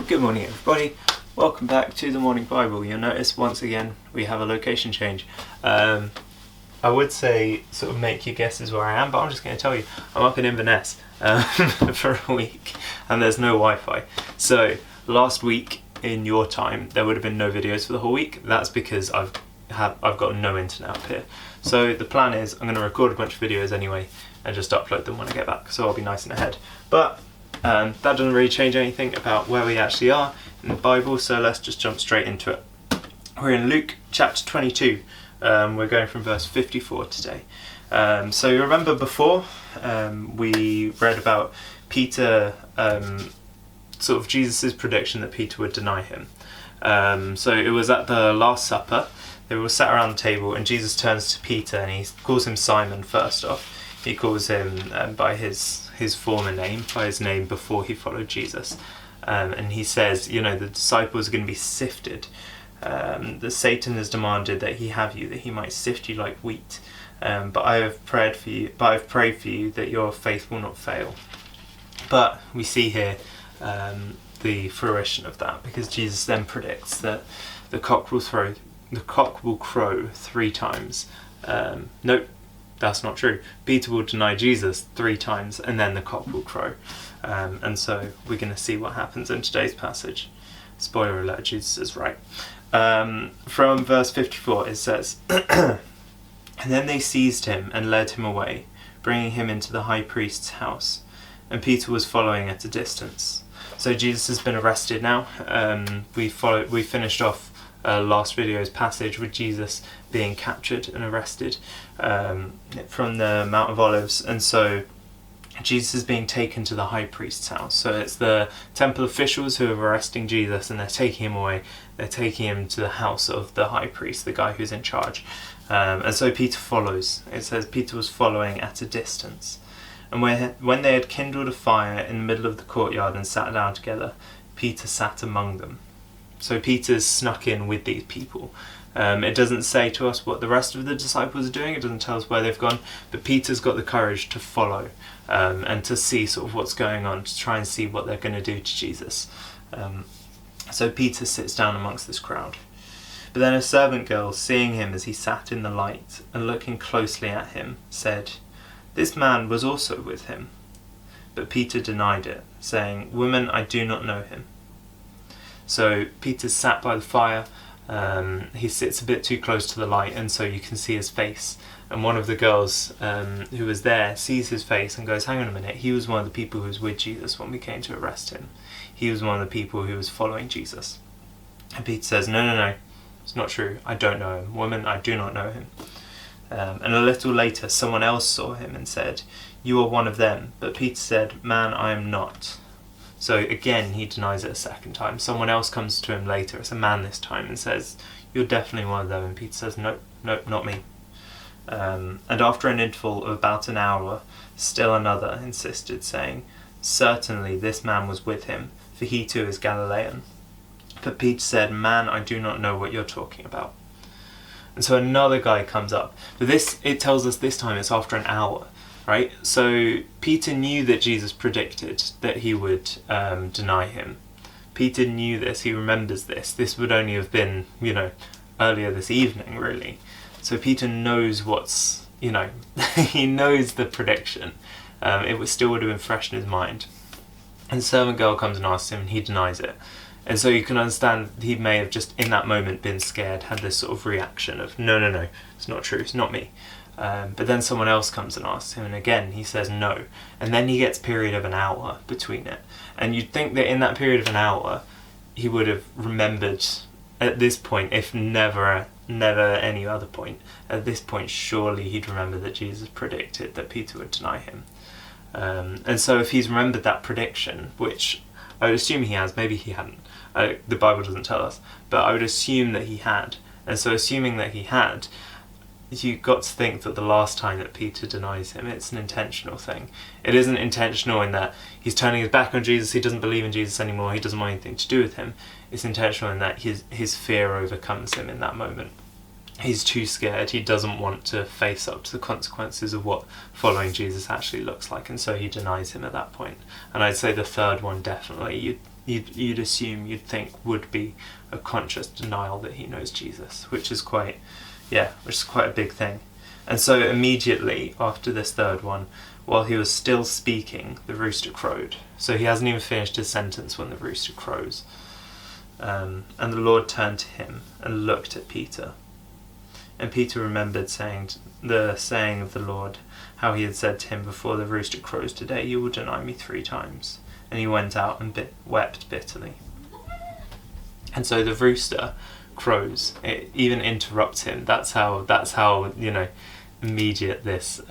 Good morning everybody, welcome back to the Morning Bible. You'll notice once again we have a location change. I would say sort of make your guesses where I am, but I'm just going to tell you I'm up in Inverness for a week and there's no Wi-Fi. So last week in your time there would have been no videos for the whole week. That's because I've got no internet up here. So the plan is I'm going to record a bunch of videos anyway and just upload them when I get back, so I'll be nice and ahead. But that doesn't really change anything about where we actually are in the Bible, so let's just jump straight into it. We're in Luke chapter 22. We're going from verse 54 today. So you remember before we read about Peter, sort of Jesus' prediction that Peter would deny him. So it was at the Last Supper. They were sat around the table and Jesus turns to Peter and he calls him Simon first off. He calls him by his former name, by his name before he followed Jesus. And he says, you know, the disciples are going to be sifted. That Satan has demanded that he have you, that he might sift you like wheat. But I have prayed for you that your faith will not fail. But we see here the fruition of that, because Jesus then predicts that the cock will crow 3 times. Nope. That's not true. Peter will deny Jesus 3 times and then the cock will crow. And so we're going to see what happens in today's passage. Spoiler alert, Jesus is right. From verse 54 it says, And then they seized him and led him away, bringing him into the high priest's house. And Peter was following at a distance. So Jesus has been arrested now. We finished off last video's passage with Jesus being captured and arrested from the Mount of Olives, and so Jesus is being taken to the high priest's house. So it's the temple officials who are arresting Jesus and they're taking him away. They're taking him to the house of the high priest, the guy who's in charge. And so Peter follows. It says Peter was following at a distance. And when they had kindled a fire in the middle of the courtyard and sat down together, Peter sat among them. So Peter's snuck in with these people. It doesn't say to us what the rest of the disciples are doing, it doesn't tell us where they've gone, but Peter's got the courage to follow and to see sort of what's going on, to try and see what they're going to do to Jesus. So Peter sits down amongst this crowd. But then a servant girl, seeing him as he sat in the light and looking closely at him, said, "This man was also with him." But Peter denied it, saying, "Woman, I do not know him." So Peter's sat by the fire, he sits a bit too close to the light and so you can see his face. And one of the girls who was there sees his face and goes, "Hang on a minute, he was one of the people who was with Jesus when we came to arrest him. He was one of the people who was following Jesus." And Peter says, No, it's not true, I don't know him. Woman, I do not know him. And a little later someone else saw him and said, "You are one of them." But Peter said, "Man, I am not." So again, he denies it a second time. Someone else comes to him later, it's a man this time, and says, "You're definitely one of them." And Peter says, Nope, not me. And after an interval of about an hour, still another insisted, saying, "Certainly this man was with him, for he too is Galilean." But Peter said, "Man, I do not know what you're talking about." And so another guy comes up. But it tells us this time it's after an hour. Right, so Peter knew that Jesus predicted that he would deny him. Peter knew this, he remembers this. This would only have been, earlier this evening, really. So Peter knows he knows the prediction. It still would have been fresh in his mind. And the servant girl comes and asks him and he denies it. And so you can understand he may have just in that moment been scared, had this sort of reaction of, no, it's not true, it's not me. But then someone else comes and asks him, and again he says no. And then he gets a period of an hour between it. And you'd think that in that period of an hour, he would have remembered at this point, if never any other point, at this point surely he'd remember that Jesus predicted that Peter would deny him. And so if he's remembered that prediction, which I would assume he has, maybe he hadn't, the Bible doesn't tell us, but I would assume that he had. And so assuming that he had, you've got to think that the last time that Peter denies him, it's an intentional thing. It isn't intentional in that he's turning his back on Jesus, he doesn't believe in Jesus anymore, he doesn't want anything to do with him. It's intentional in that his fear overcomes him in that moment. He's too scared, he doesn't want to face up to the consequences of what following Jesus actually looks like, and so he denies him at that point. And I'd say the third one definitely, you'd assume, you'd think would be a conscious denial that he knows Jesus, which is quite a big thing. And so immediately after this third one, while he was still speaking, the rooster crowed. So he hasn't even finished his sentence when the rooster crows. And the Lord turned to him and looked at Peter. And Peter remembered the saying of the Lord, how he had said to him, before the rooster crows today, you will deny me 3 times. And he went out and wept bitterly. And so the rooster crows. It even interrupts him. That's how immediate this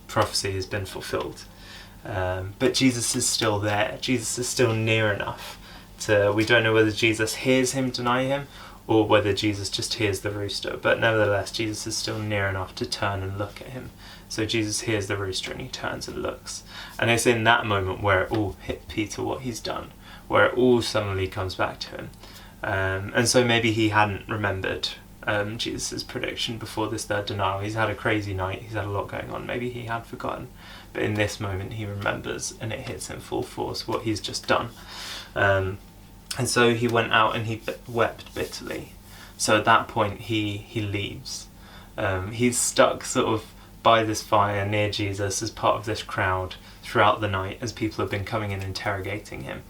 prophecy has been fulfilled. But Jesus is still there. Jesus is still near enough we don't know whether Jesus hears him deny him or whether Jesus just hears the rooster, but nevertheless Jesus is still near enough to turn and look at him. So Jesus hears the rooster and he turns and looks, and it's in that moment where it all hit Peter what he's done, where it all suddenly comes back to him. And so maybe he hadn't remembered Jesus' prediction before this third denial. He's had a crazy night, he's had a lot going on, maybe he had forgotten, but in this moment he remembers and it hits him full force what he's just done. And so he went out and he wept bitterly. So at that point he leaves. He's stuck sort of by this fire near Jesus as part of this crowd throughout the night as people have been coming and interrogating him.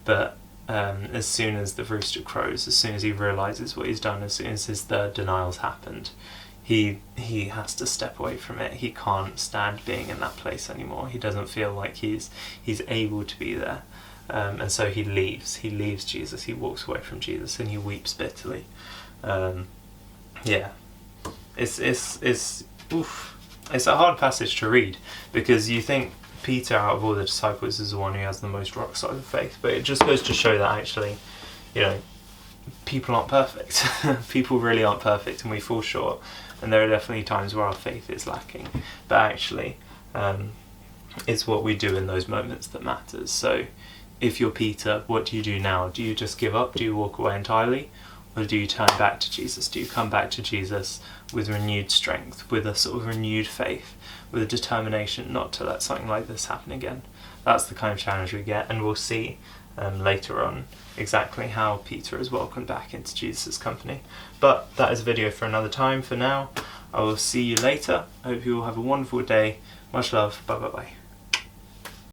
But as soon as the rooster crows, as soon as he realises what he's done, as soon as his third denial's happened, he has to step away from it. He can't stand being in that place anymore. He doesn't feel like he's able to be there. And so he leaves Jesus, he walks away from Jesus and he weeps bitterly. It's a hard passage to read, because you think Peter out of all the disciples is the one who has the most rock solid faith, but it just goes to show that actually, people aren't perfect. People really aren't perfect, and we fall short, and there are definitely times where our faith is lacking, but actually it's what we do in those moments that matters. So if you're Peter, what do you do now? Do you just give up? Do you walk away entirely? Or do you turn back to Jesus? Do you come back to Jesus with renewed strength, with a sort of renewed faith, with a determination not to let something like this happen again? That's the kind of challenge we get, and we'll see later on exactly how Peter is welcomed back into Jesus' company. But that is a video for another time. For now, I will see you later. I hope you all have a wonderful day. Much love. Bye bye bye.